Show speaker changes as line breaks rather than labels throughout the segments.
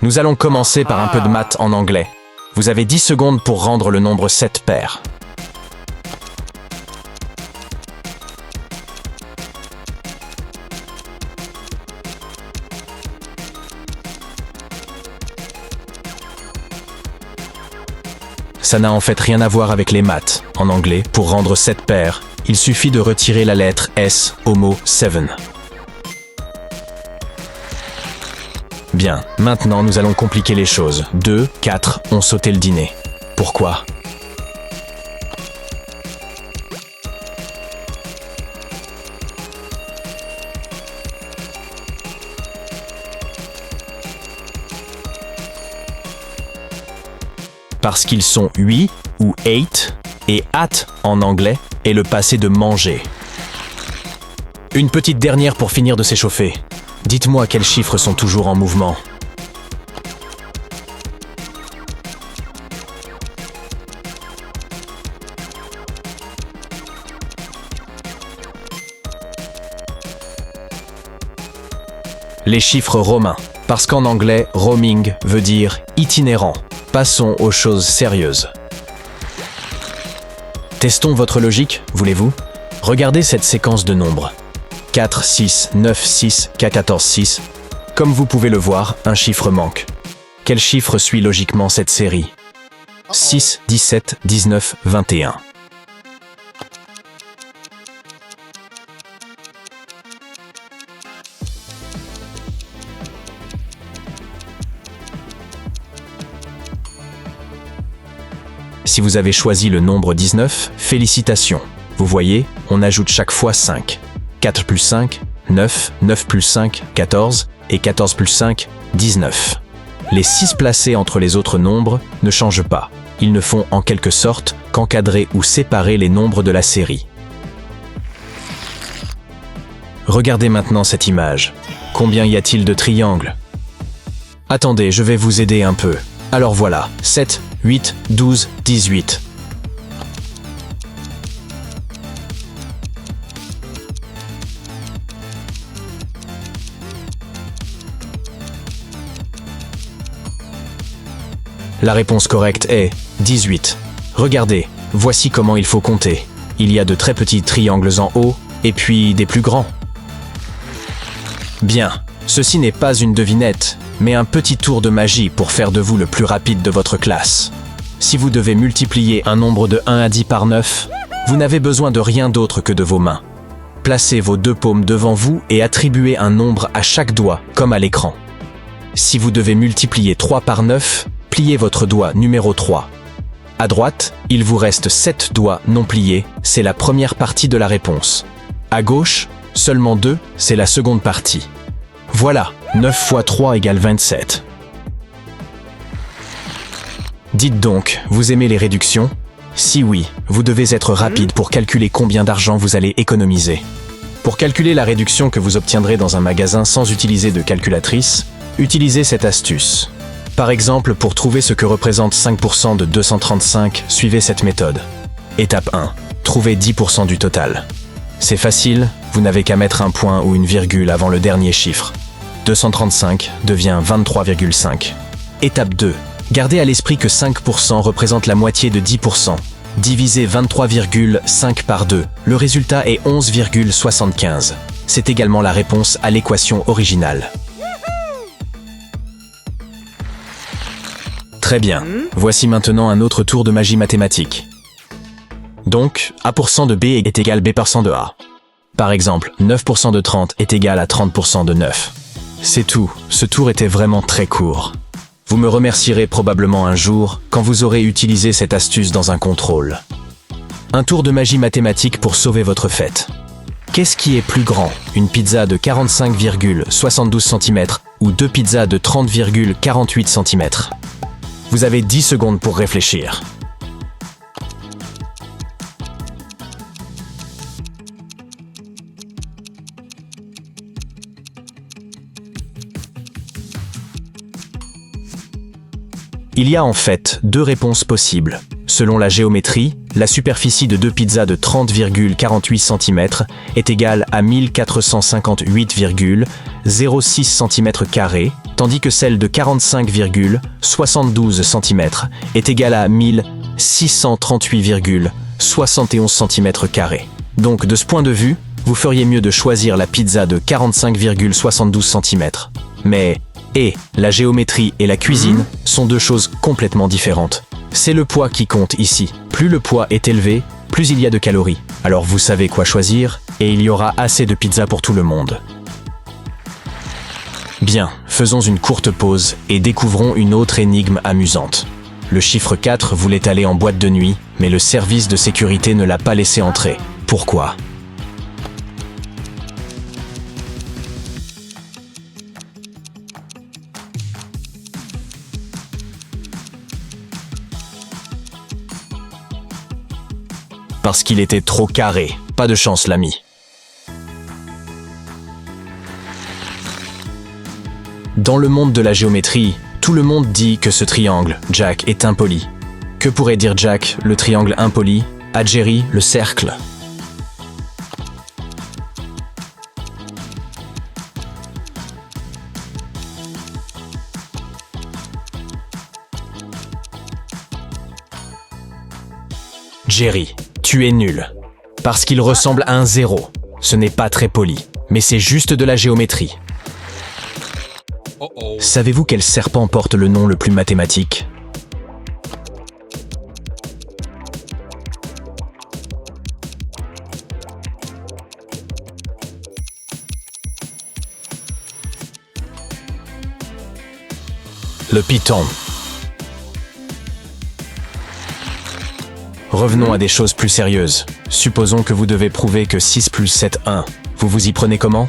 Nous allons commencer par un peu de maths en anglais. Vous avez 10 secondes pour rendre le nombre 7 paires. Ça n'a en fait rien à voir avec les maths. En anglais, pour rendre 7 paires, il suffit de retirer la lettre S au mot 7. Bien, maintenant nous allons compliquer les choses. 2, 4 ont sauté le dîner. Pourquoi ? Parce qu'ils sont 8 ou 8 et at en anglais est le passé de manger. Une petite dernière pour finir de s'échauffer. Dites-moi quels chiffres sont toujours en mouvement. Les chiffres romains, parce qu'en anglais, roaming veut dire itinérant. Passons aux choses sérieuses. Testons votre logique, voulez-vous ? Regardez cette séquence de nombres. 4, 6, 9, 6, 14, 6. Comme vous pouvez le voir, un chiffre manque. Quel chiffre suit logiquement cette série ? 6, 17, 19, 21. Si vous avez choisi le nombre 19, félicitations. Vous voyez, on ajoute chaque fois 5. 4 plus 5, 9, 9 plus 5, 14, et 14 plus 5, 19. Les 6 placés entre les autres nombres ne changent pas. Ils ne font en quelque sorte qu'encadrer ou séparer les nombres de la série. Regardez maintenant cette image. Combien y a-t-il de triangles ? Attendez, je vais vous aider un peu. Alors voilà, 7, 8, 12, 18. La réponse correcte est 18. Regardez, voici comment il faut compter. Il y a de très petits triangles en haut, et puis des plus grands. Bien, ceci n'est pas une devinette, mais un petit tour de magie pour faire de vous le plus rapide de votre classe. Si vous devez multiplier un nombre de 1 à 10 par 9, vous n'avez besoin de rien d'autre que de vos mains. Placez vos 2 paumes devant vous et attribuez un nombre à chaque doigt, comme à l'écran. Si vous devez multiplier 3 par 9, pliez votre doigt numéro 3. À droite, il vous reste 7 doigts non pliés, c'est la première partie de la réponse. À gauche, seulement 2, c'est la seconde partie. Voilà, 9 fois 3 égale 27. Dites donc, vous aimez les réductions ? Si oui, vous devez être rapide pour calculer combien d'argent vous allez économiser. Pour calculer la réduction que vous obtiendrez dans un magasin sans utiliser de calculatrice, utilisez cette astuce. Par exemple, pour trouver ce que représente 5% de 235, suivez cette méthode. Étape 1. Trouvez 10% du total. C'est facile, vous n'avez qu'à mettre un point ou une virgule avant le dernier chiffre. 235 devient 23,5. Étape 2. Gardez à l'esprit que 5% représente la moitié de 10%. Divisez 23,5 par 2. Le résultat est 11,75. C'est également la réponse à l'équation originale. Très bien. Voici maintenant un autre tour de magie mathématique. Donc, A% de B est égal à B% de A. Par exemple, 9% de 30 est égal à 30% de 9. C'est tout, ce tour était vraiment très court. Vous me remercierez probablement un jour quand vous aurez utilisé cette astuce dans un contrôle. Un tour de magie mathématique pour sauver votre fête. Qu'est-ce qui est plus grand, une pizza de 45,72 cm ou 2 pizzas de 30,48 cm ? Vous avez 10 secondes pour réfléchir. Il y a en fait 2 réponses possibles. Selon la géométrie, la superficie de 2 pizzas de 30,48 cm est égale à 1458,06 cm², tandis que celle de 45,72 cm est égale à 1638,71 cm². Donc de ce point de vue, vous feriez mieux de choisir la pizza de 45,72 cm. Mais, la géométrie et la cuisine sont deux choses complètement différentes. C'est le poids qui compte ici. Plus le poids est élevé, plus il y a de calories. Alors vous savez quoi choisir, et il y aura assez de pizza pour tout le monde. Bien, faisons une courte pause et découvrons une autre énigme amusante. Le chiffre 4 voulait aller en boîte de nuit, mais le service de sécurité ne l'a pas laissé entrer. Pourquoi ? Parce qu'il était trop carré. Pas de chance, l'ami. Dans le monde de la géométrie, tout le monde dit que ce triangle, Jack, est impoli. Que pourrait dire Jack, le triangle impoli, à Jerry, le cercle? Jerry, tu es nul. Parce qu'il ressemble à un zéro. Ce n'est pas très poli, mais c'est juste de la géométrie. Savez-vous quel serpent porte le nom le plus mathématique? Le python. Revenons à des choses plus sérieuses. Supposons que vous devez prouver que 6 plus 7, 1. Vous vous y prenez comment?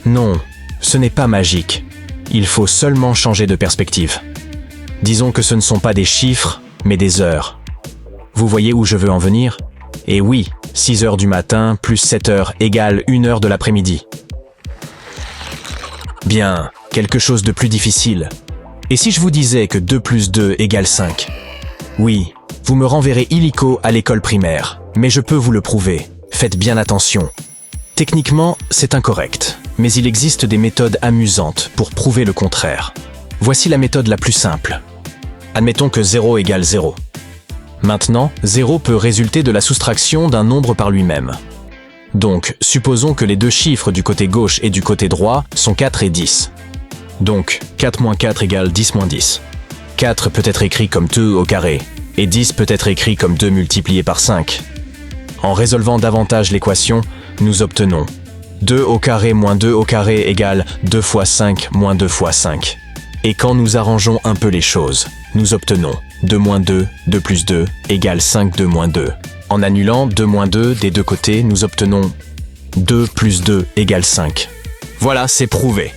Non, ce n'est pas magique. Il faut seulement changer de perspective. Disons que ce ne sont pas des chiffres, mais des heures. Vous voyez où je veux en venir? Et oui, 6 heures du matin plus 7 heures égale 1 heure de l'après-midi. Bien, quelque chose de plus difficile. Et si je vous disais que 2 plus 2 égale 5? Oui, vous me renverrez illico à l'école primaire, mais je peux vous le prouver. Faites bien attention. Techniquement, c'est incorrect, mais il existe des méthodes amusantes pour prouver le contraire. Voici la méthode la plus simple. Admettons que 0 égale 0. Maintenant, 0 peut résulter de la soustraction d'un nombre par lui-même. Donc, supposons que les deux chiffres du côté gauche et du côté droit sont 4 et 10. Donc, 4 moins 4 égale 10 moins 10. 4 peut être écrit comme 2 au carré, et 10 peut être écrit comme 2 multiplié par 5. En résolvant davantage l'équation, nous obtenons 2 au carré moins 2 au carré égale 2 fois 5 moins 2 fois 5. Et quand nous arrangeons un peu les choses, nous obtenons 2 moins 2, 2 plus 2, égale 5 2 moins 2. En annulant 2 moins 2 des deux côtés, nous obtenons 2 plus 2 égale 5. Voilà, c'est prouvé.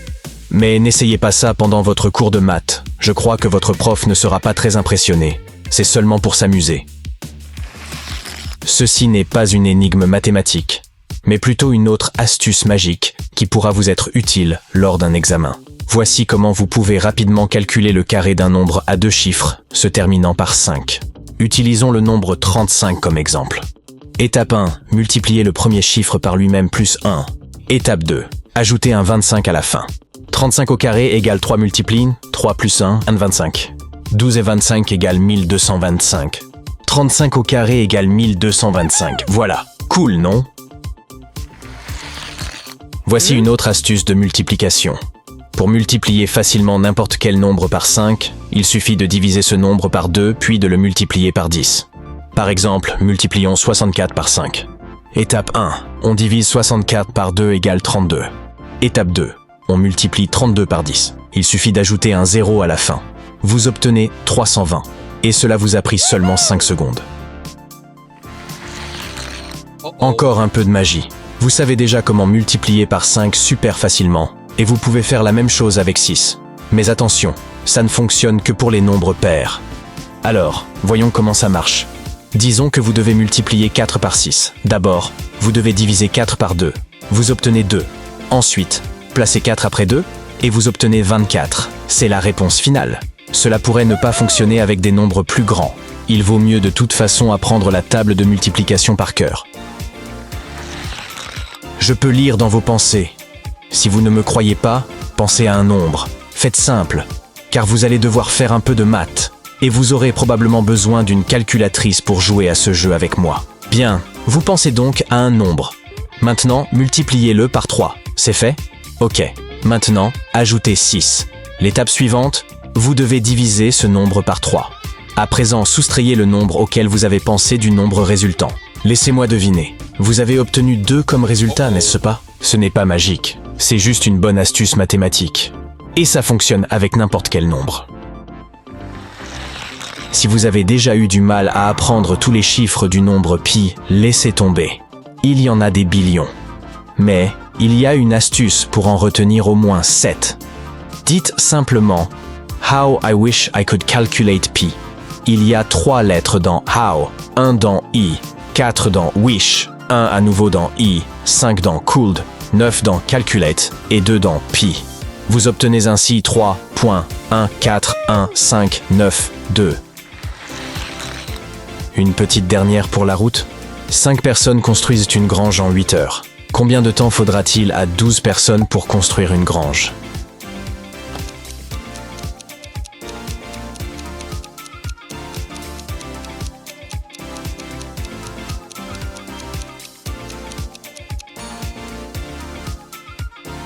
Mais n'essayez pas ça pendant votre cours de maths. Je crois que votre prof ne sera pas très impressionné. C'est seulement pour s'amuser. Ceci n'est pas une énigme mathématique, mais plutôt une autre astuce magique qui pourra vous être utile lors d'un examen. Voici comment vous pouvez rapidement calculer le carré d'un nombre à deux chiffres, se terminant par 5. Utilisons le nombre 35 comme exemple. Étape 1, multipliez le premier chiffre par lui-même plus 1. Étape 2, ajoutez un 25 à la fin. 35 au carré égale 3 multiplie, 3 plus 1, 25. 12 et 25 égale 1225. 35 au carré égale 1225. Voilà, cool, non? Voici une autre astuce de multiplication. Pour multiplier facilement n'importe quel nombre par 5, il suffit de diviser ce nombre par 2 puis de le multiplier par 10. Par exemple, multiplions 64 par 5. Étape 1, on divise 64 par 2 égale 32. Étape 2, on multiplie 32 par 10. Il suffit d'ajouter un 0 à la fin. Vous obtenez 320. Et cela vous a pris seulement 5 secondes. Encore un peu de magie. Vous savez déjà comment multiplier par 5 super facilement. Et vous pouvez faire la même chose avec 6. Mais attention, ça ne fonctionne que pour les nombres pairs. Alors, voyons comment ça marche. Disons que vous devez multiplier 4 par 6. D'abord, vous devez diviser 4 par 2. Vous obtenez 2. Ensuite, placez 4 après 2 et vous obtenez 24. C'est la réponse finale. Cela pourrait ne pas fonctionner avec des nombres plus grands. Il vaut mieux de toute façon apprendre la table de multiplication par cœur. Je peux lire dans vos pensées. Si vous ne me croyez pas, pensez à un nombre. Faites simple, car vous allez devoir faire un peu de maths. Et vous aurez probablement besoin d'une calculatrice pour jouer à ce jeu avec moi. Bien, vous pensez donc à un nombre. Maintenant, multipliez-le par 3. C'est fait? Ok. Maintenant, ajoutez 6. L'étape suivante, vous devez diviser ce nombre par 3. À présent, soustrayez le nombre auquel vous avez pensé du nombre résultant. Laissez-moi deviner. Vous avez obtenu 2 comme résultat, n'est-ce pas? Ce n'est pas magique. C'est juste une bonne astuce mathématique. Et ça fonctionne avec n'importe quel nombre. Si vous avez déjà eu du mal à apprendre tous les chiffres du nombre pi, laissez tomber. Il y en a des billions. Mais il y a une astuce pour en retenir au moins 7. Dites simplement « How I wish I could calculate pi ». Il y a 3 lettres dans « how », 1 dans « i », 4 dans « wish », 1 à nouveau dans « i », 5 dans « could », 9 dans « calculate » et 2 dans « pi ». Vous obtenez ainsi 3.14159.2. Une petite dernière pour la route. 5 personnes construisent une grange en 8 heures. Combien de temps faudra-t-il à 12 personnes pour construire une grange?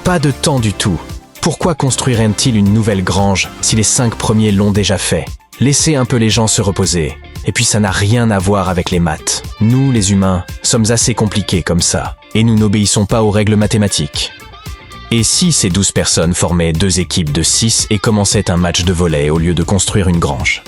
Pas de temps du tout. Pourquoi construiraient-ils une nouvelle grange si les 5 premiers l'ont déjà fait? Laissez un peu les gens se reposer. Et puis ça n'a rien à voir avec les maths. Nous, les humains, sommes assez compliqués comme ça. Et nous n'obéissons pas aux règles mathématiques. Et si ces 12 personnes formaient 2 équipes de 6 et commençaient un match de volley au lieu de construire une grange?